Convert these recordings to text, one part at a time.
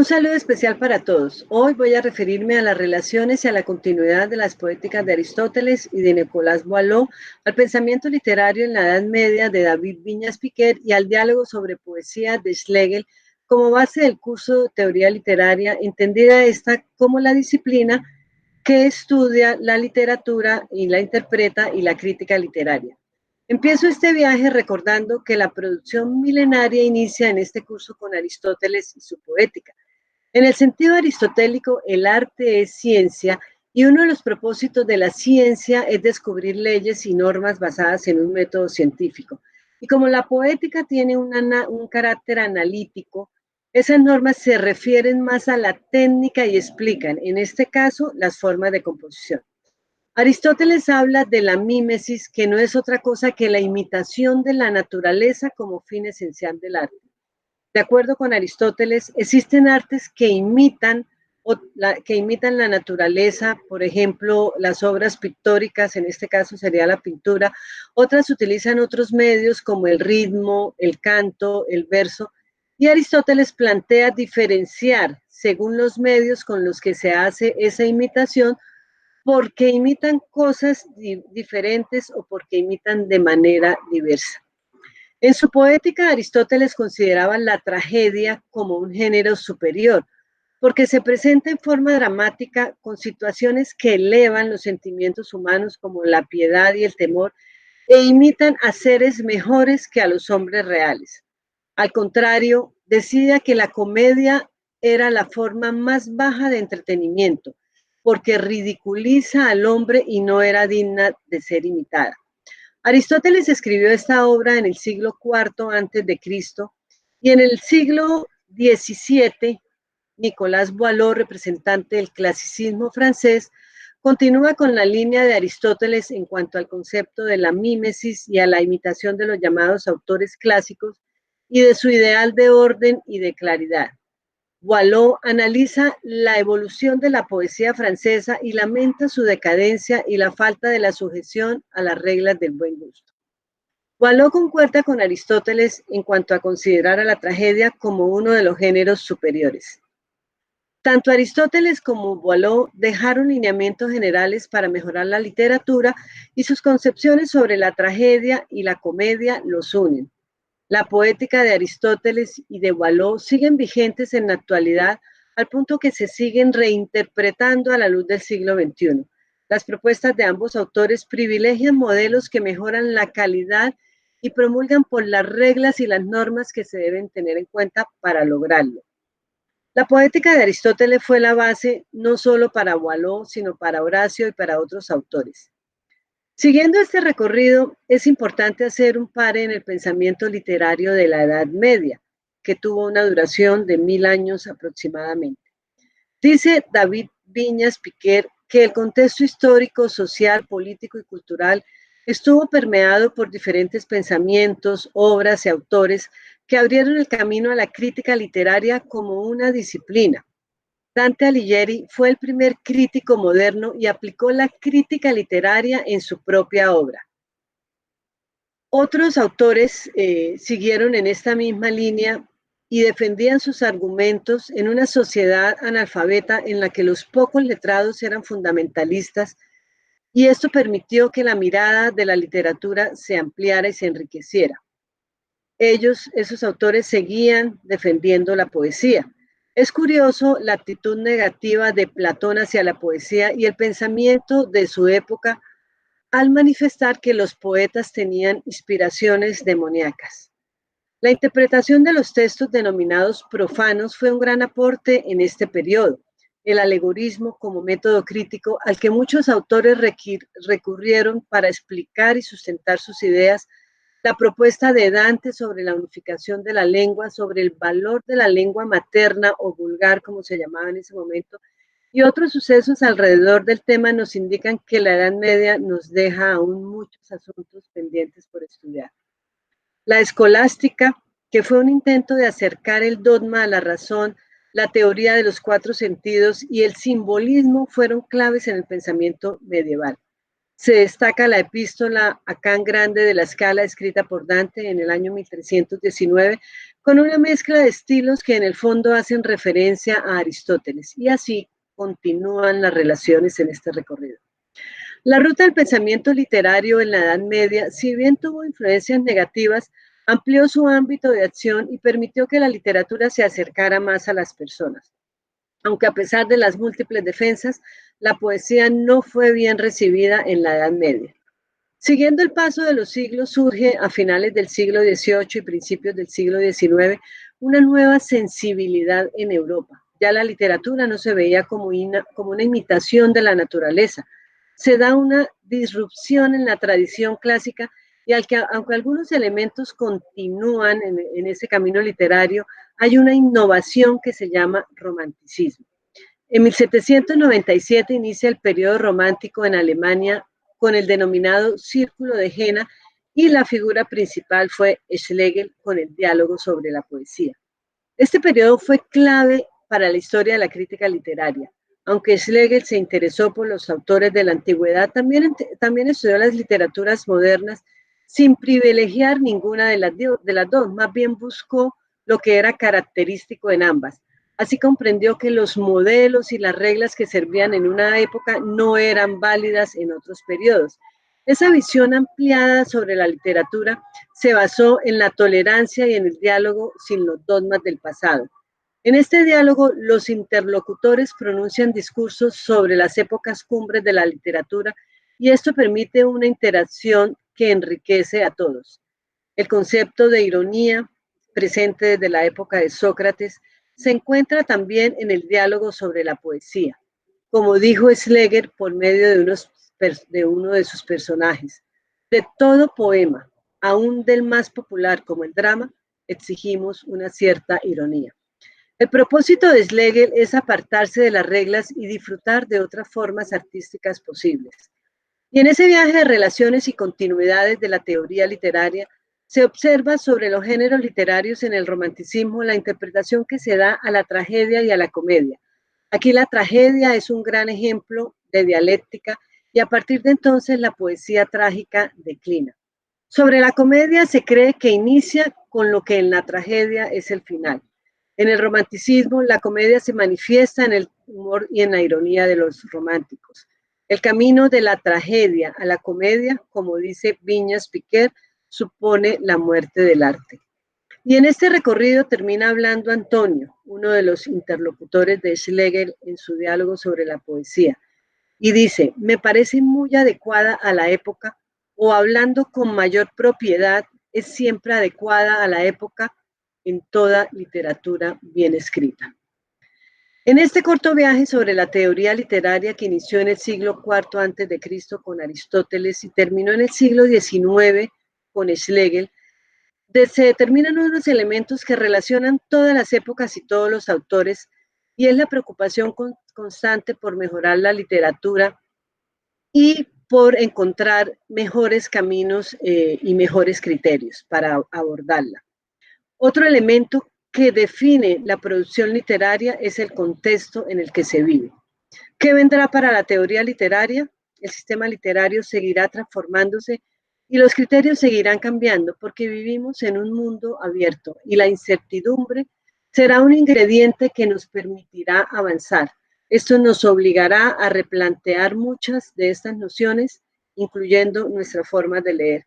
Un saludo especial para todos. Hoy voy a referirme a las relaciones y a la continuidad de las poéticas de Aristóteles y de Nicolás Boileau, al pensamiento literario en la Edad Media de David Viñas Piquer y al diálogo sobre poesía de Schlegel como base del curso de teoría literaria, entendida esta como la disciplina que estudia la literatura y la interpreta y la crítica literaria. Empiezo este viaje recordando que la producción milenaria inicia en este curso con Aristóteles y su poética. En el sentido aristotélico, el arte es ciencia y uno de los propósitos de la ciencia es descubrir leyes y normas basadas en un método científico. Y como la poética tiene un carácter analítico, esas normas se refieren más a la técnica y explican, en este caso, las formas de composición. Aristóteles habla de la mímesis, que no es otra cosa que la imitación de la naturaleza como fin esencial del arte. De acuerdo con Aristóteles, existen artes que imitan la naturaleza, por ejemplo, las obras pictóricas, en este caso sería la pintura, otras utilizan otros medios como el ritmo, el canto, el verso, y Aristóteles plantea diferenciar según los medios con los que se hace esa imitación, porque imitan cosas diferentes o porque imitan de manera diversa. En su poética, Aristóteles consideraba la tragedia como un género superior, porque se presenta en forma dramática con situaciones que elevan los sentimientos humanos como la piedad y el temor e imitan a seres mejores que a los hombres reales. Al contrario, decía que la comedia era la forma más baja de entretenimiento, porque ridiculiza al hombre y no era digna de ser imitada. Aristóteles escribió esta obra en el siglo IV antes de Cristo y en el siglo XVII, Nicolás Boileau, representante del clasicismo francés, continúa con la línea de Aristóteles en cuanto al concepto de la mímesis y a la imitación de los llamados autores clásicos y de su ideal de orden y de claridad. Boileau analiza la evolución de la poesía francesa y lamenta su decadencia y la falta de la sujeción a las reglas del buen gusto. Boileau concuerda con Aristóteles en cuanto a considerar a la tragedia como uno de los géneros superiores. Tanto Aristóteles como Boileau dejaron lineamientos generales para mejorar la literatura y sus concepciones sobre la tragedia y la comedia los unen. La poética de Aristóteles y de Boileau siguen vigentes en la actualidad al punto que se siguen reinterpretando a la luz del siglo XXI. Las propuestas de ambos autores privilegian modelos que mejoran la calidad y promulgan por las reglas y las normas que se deben tener en cuenta para lograrlo. La poética de Aristóteles fue la base no solo para Boileau, sino para Horacio y para otros autores. Siguiendo este recorrido, es importante hacer un pare en el pensamiento literario de la Edad Media, que tuvo una duración de 1000 años aproximadamente. Dice David Viñas Piquer que el contexto histórico, social, político y cultural estuvo permeado por diferentes pensamientos, obras y autores que abrieron el camino a la crítica literaria como una disciplina. Dante Alighieri fue el primer crítico moderno y aplicó la crítica literaria en su propia obra. Otros autores siguieron en esta misma línea y defendían sus argumentos en una sociedad analfabeta en la que los pocos letrados eran fundamentalistas, y esto permitió que la mirada de la literatura se ampliara y se enriqueciera. Esos autores, seguían defendiendo la poesía. Es curioso la actitud negativa de Platón hacia la poesía y el pensamiento de su época al manifestar que los poetas tenían inspiraciones demoníacas. La interpretación de los textos denominados profanos fue un gran aporte en este periodo. El alegorismo como método crítico al que muchos autores recurrieron para explicar y sustentar sus ideas, la propuesta de Dante sobre la unificación de la lengua, sobre el valor de la lengua materna o vulgar, como se llamaba en ese momento, y otros sucesos alrededor del tema nos indican que la Edad Media nos deja aún muchos asuntos pendientes por estudiar. La escolástica, que fue un intento de acercar el dogma a la razón, la teoría de los cuatro sentidos y el simbolismo fueron claves en el pensamiento medieval. Se destaca la epístola a Can Grande de la Scala, escrita por Dante en el año 1319, con una mezcla de estilos que en el fondo hacen referencia a Aristóteles, y así continúan las relaciones en este recorrido. La ruta del pensamiento literario en la Edad Media, si bien tuvo influencias negativas, amplió su ámbito de acción y permitió que la literatura se acercara más a las personas. Aunque a pesar de las múltiples defensas, la poesía no fue bien recibida en la Edad Media. Siguiendo el paso de los siglos, surge a finales del siglo XVIII y principios del siglo XIX una nueva sensibilidad en Europa. Ya la literatura no se veía como una imitación de la naturaleza. Se da una disrupción en la tradición clásica y aunque algunos elementos continúan en ese camino literario, hay una innovación que se llama romanticismo. En 1797 inicia el periodo romántico en Alemania con el denominado Círculo de Jena, y la figura principal fue Schlegel con el diálogo sobre la poesía. Este periodo fue clave para la historia de la crítica literaria. Aunque Schlegel se interesó por los autores de la antigüedad, también estudió las literaturas modernas sin privilegiar ninguna de las dos, más bien buscó lo que era característico en ambas. Así comprendió que los modelos y las reglas que servían en una época no eran válidas en otros periodos. Esa visión ampliada sobre la literatura se basó en la tolerancia y en el diálogo sin los dogmas del pasado. En este diálogo, los interlocutores pronuncian discursos sobre las épocas cumbres de la literatura, y esto permite una interacción que enriquece a todos. El concepto de ironía, presente desde la época de Sócrates, se encuentra también en el diálogo sobre la poesía. Como dijo Schlegel por medio de uno de sus personajes: de todo poema, aún del más popular como el drama, exigimos una cierta ironía. El propósito de Schlegel es apartarse de las reglas y disfrutar de otras formas artísticas posibles. Y en ese viaje de relaciones y continuidades de la teoría literaria, se observa sobre los géneros literarios en el romanticismo la interpretación que se da a la tragedia y a la comedia. Aquí la tragedia es un gran ejemplo de dialéctica, y a partir de entonces la poesía trágica declina. Sobre la comedia se cree que inicia con lo que en la tragedia es el final. En el romanticismo, la comedia se manifiesta en el humor y en la ironía de los románticos. El camino de la tragedia a la comedia, como dice Viñas Piquer, supone la muerte del arte. Y en este recorrido termina hablando Antonio, uno de los interlocutores de Schlegel en su diálogo sobre la poesía, y dice: me parece muy adecuada a la época, o hablando con mayor propiedad, es siempre adecuada a la época en toda literatura bien escrita. En este corto viaje sobre la teoría literaria que inició en el siglo IV a.C. con Aristóteles y terminó en el siglo XIX con Schlegel, se determinan unos elementos que relacionan todas las épocas y todos los autores, y es la preocupación constante por mejorar la literatura y por encontrar mejores caminos y mejores criterios para abordarla. Otro elemento que define la producción literaria es el contexto en el que se vive. ¿Qué vendrá para la teoría literaria? El sistema literario seguirá transformándose y los criterios seguirán cambiando, porque vivimos en un mundo abierto y la incertidumbre será un ingrediente que nos permitirá avanzar. Esto nos obligará a replantear muchas de estas nociones, incluyendo nuestra forma de leer.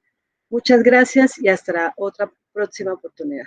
Muchas gracias y hasta otra próxima oportunidad.